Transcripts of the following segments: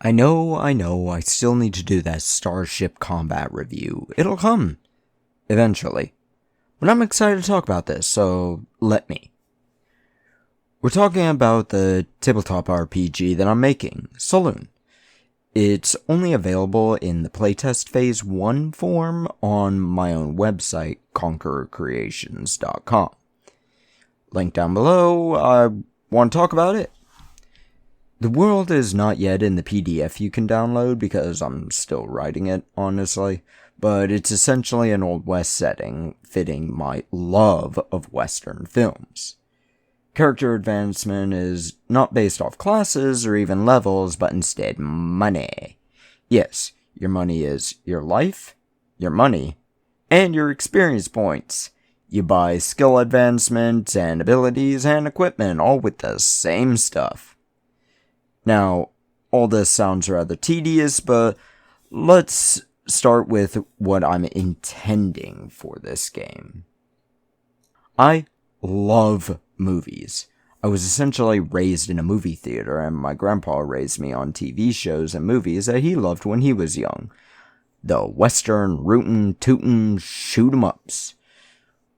I know, I still need to do that Starship Combat review. It'll come, eventually. But I'm excited to talk about this, so let me. We're talking about the tabletop RPG that I'm making, Saloon. It's only available in the playtest phase 1 form on my own website, conquerorcreations.com. Link down below, I want to talk about it. The world is not yet in the PDF you can download because I'm still writing it, honestly, but it's essentially an Old West setting, fitting my love of Western films. Character advancement is not based off classes or even levels, but instead money. Yes, your money is your life, your money, and your experience points. You buy skill advancement and abilities and equipment, all with the same stuff. Now, all this sounds rather tedious, but let's start with what I'm intending for this game. I love movies. I was essentially raised in a movie theater, and my grandpa raised me on TV shows and movies that he loved when he was young. The western, rootin', tootin', shoot-em-ups,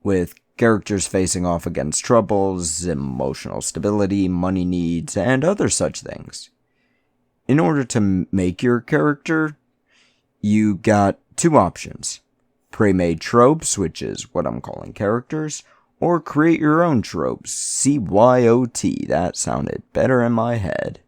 with characters facing off against troubles, emotional stability, money needs, and other such things. In order to make your character, you got two options. Pre-made tropes, which is what I'm calling characters, or create your own tropes, CYOT, that sounded better in my head.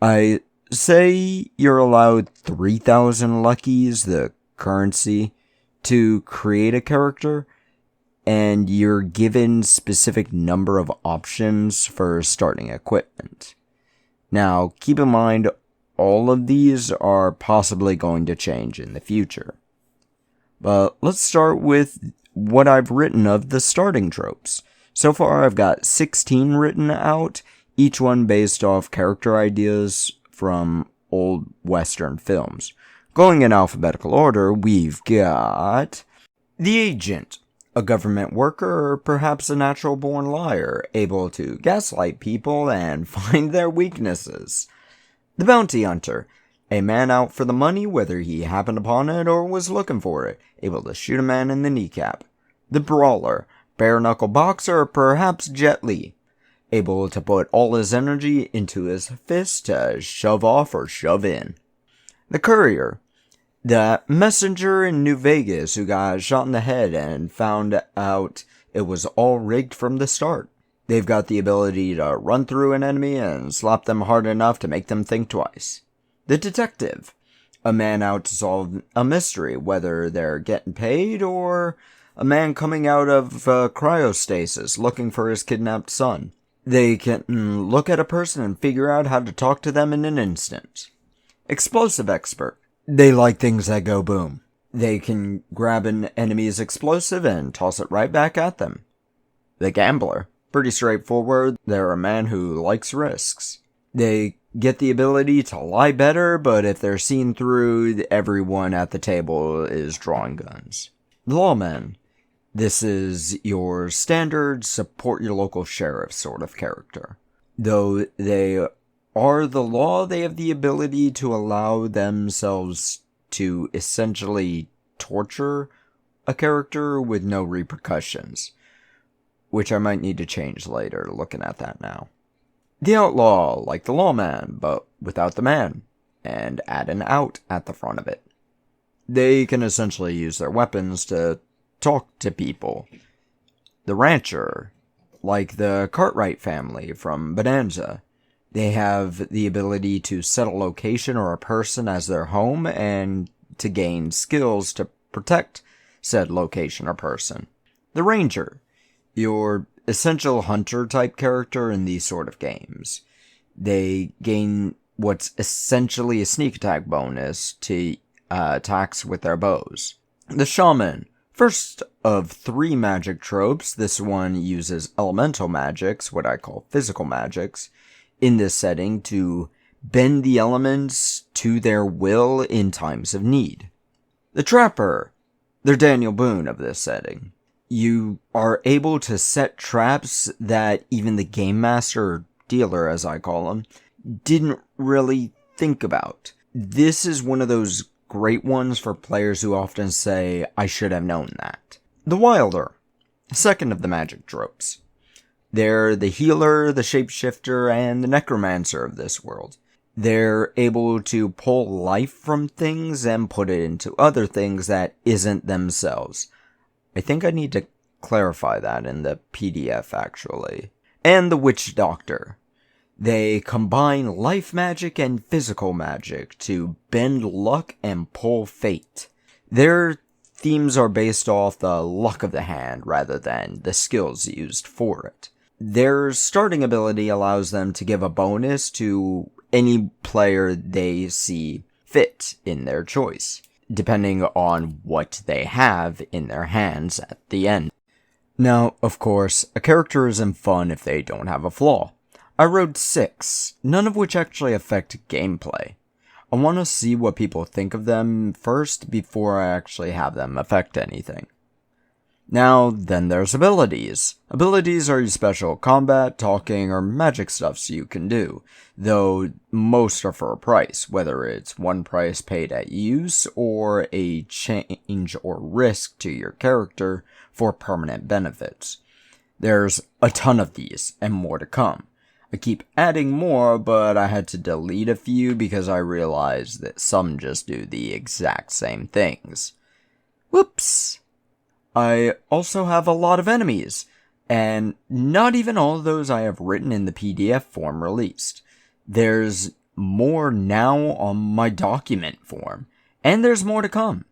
I say you're allowed 3,000 luckies, the currency, to create a character, and you're given specific number of options for starting equipment. Now, keep in mind, all of these are possibly going to change in the future. But let's start with what I've written of the starting tropes. So far, I've got 16 written out, each one based off character ideas from old Western films. Going in alphabetical order, we've got the agent, a government worker, or perhaps a natural-born liar, able to gaslight people and find their weaknesses. The bounty hunter, a man out for the money whether he happened upon it or was looking for it, able to shoot a man in the kneecap. The brawler, bare-knuckle boxer, or perhaps Jet Li, able to put all his energy into his fist to shove off or shove in. The courier, the messenger in New Vegas who got shot in the head and found out it was all rigged from the start. They've got the ability to run through an enemy and slap them hard enough to make them think twice. The detective, a man out to solve a mystery, whether they're getting paid or a man coming out of cryostasis looking for his kidnapped son. They can look at a person and figure out how to talk to them in an instant. Explosive expert. They like things that go boom. They can grab an enemy's explosive and toss it right back at them. The gambler. Pretty straightforward. They're a man who likes risks. They get the ability to lie better, but if they're seen through, everyone at the table is drawing guns. The lawman. This is your standard support your local sheriff sort of character. Though they are the law, they have the ability to allow themselves to essentially torture a character with no repercussions, which I might need to change later, looking at that now. The outlaw, like the lawman, but without the man, and add an out at the front of it. They can essentially use their weapons to talk to people. The rancher, like the Cartwright family from Bonanza. They have the ability to set a location or a person as their home and to gain skills to protect said location or person. The ranger, your essential hunter type character in these sort of games. They gain what's essentially a sneak attack bonus to attacks with their bows. The shaman, first of 3 magic tropes. This one uses elemental magics, what I call physical magics, in this setting to bend the elements to their will in times of need. The trapper, they're Daniel Boone of this setting. You are able to set traps that even the game master, or dealer as I call him, didn't really think about. This is one of those great ones for players who often say, I should have known that. The Wilder, second of the magic tropes. They're the healer, the shapeshifter, and the necromancer of this world. They're able to pull life from things and put it into other things that isn't themselves. I think I need to clarify that in the PDF, actually. And the Witch Doctor. They combine life magic and physical magic to bend luck and pull fate. Their themes are based off the luck of the hand rather than the skills used for it. Their starting ability allows them to give a bonus to any player they see fit in their choice, depending on what they have in their hands at the end. Now, of course, a character isn't fun if they don't have a flaw. I wrote 6, none of which actually affect gameplay. I want to see what people think of them first before I actually have them affect anything. Now, then there's abilities. Abilities are your special combat, talking, or magic stuffs you can do, though most are for a price, whether it's one price paid at use or a change or risk to your character for permanent benefits. There's a ton of these, and more to come. I keep adding more, but I had to delete a few because I realized that some just do the exact same things. Whoops! I also have a lot of enemies, and not even all of those I have written in the PDF form released. There's more now on my document form, and there's more to come.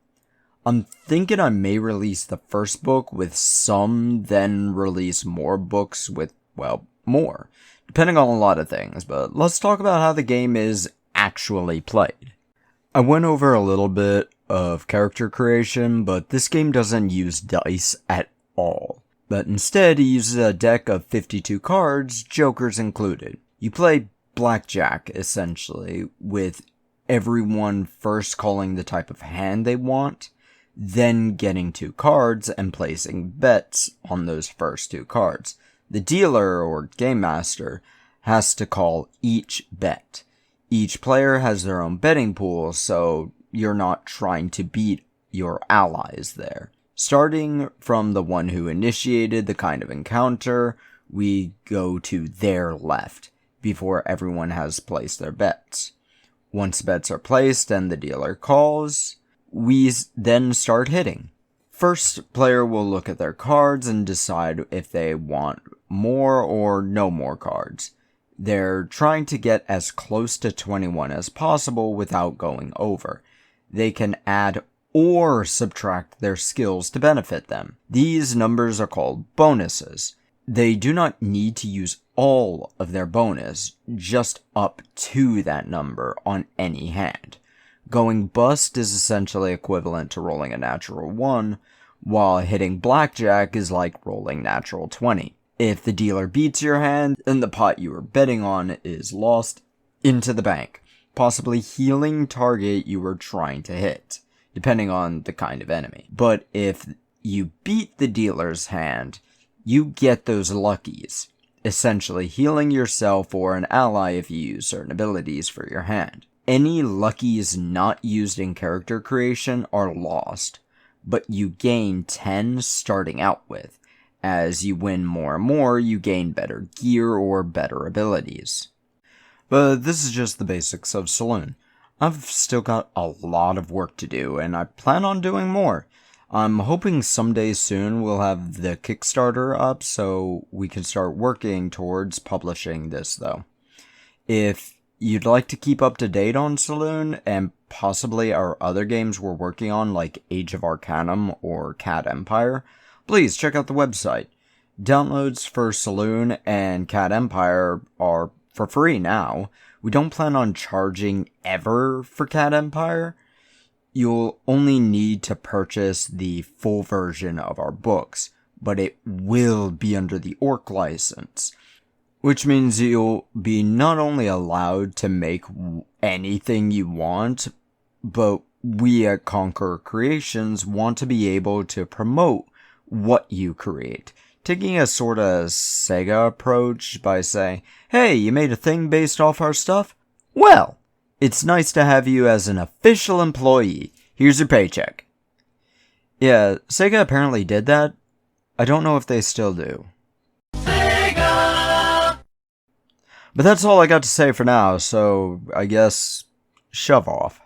I'm thinking I may release the first book with some, then release more books with, well, more, depending on a lot of things, but let's talk about how the game is actually played. I went over a little bit of character creation, but this game doesn't use dice at all. But instead, it uses a deck of 52 cards, jokers included. You play blackjack, essentially, with everyone first calling the type of hand they want, then getting 2 cards and placing bets on those first 2 cards. The dealer, or game master, has to call each bet. Each player has their own betting pool, so you're not trying to beat your allies there. Starting from the one who initiated the kind of encounter, we go to their left, before everyone has placed their bets. Once bets are placed and the dealer calls, we then start hitting. First player will look at their cards and decide if they want more or no more cards. They're trying to get as close to 21 as possible without going over. They can add or subtract their skills to benefit them. These numbers are called bonuses. They do not need to use all of their bonus, just up to that number on any hand. Going bust is essentially equivalent to rolling a natural 1, while hitting blackjack is like rolling natural 20. If the dealer beats your hand, then the pot you were betting on is lost into the bank, possibly healing target you were trying to hit, depending on the kind of enemy. But if you beat the dealer's hand, you get those luckies, essentially healing yourself or an ally if you use certain abilities for your hand. Any luckies not used in character creation are lost, but you gain 10 starting out with. As you win more and more, you gain better gear or better abilities. But this is just the basics of Saloon. I've still got a lot of work to do, and I plan on doing more. I'm hoping someday soon we'll have the Kickstarter up so we can start working towards publishing this, though. If you'd like to keep up to date on Saloon, and possibly our other games we're working on like Age of Arcanum or Cat Empire, please check out the website. Downloads for Saloon and Cat Empire are for free now. We don't plan on charging ever for Cat Empire. You'll only need to purchase the full version of our books, but it will be under the Orc license, which means you'll be not only allowed to make anything you want, but we at Conquer Creations want to be able to promote what you create, taking a sort of Sega approach by saying, hey, you made a thing based off our stuff? Well, It's nice to have you as an official employee. Here's your paycheck. Yeah, Sega apparently did that. I don't know if they still do. Sega! But that's all I got to say for now, so I guess shove off.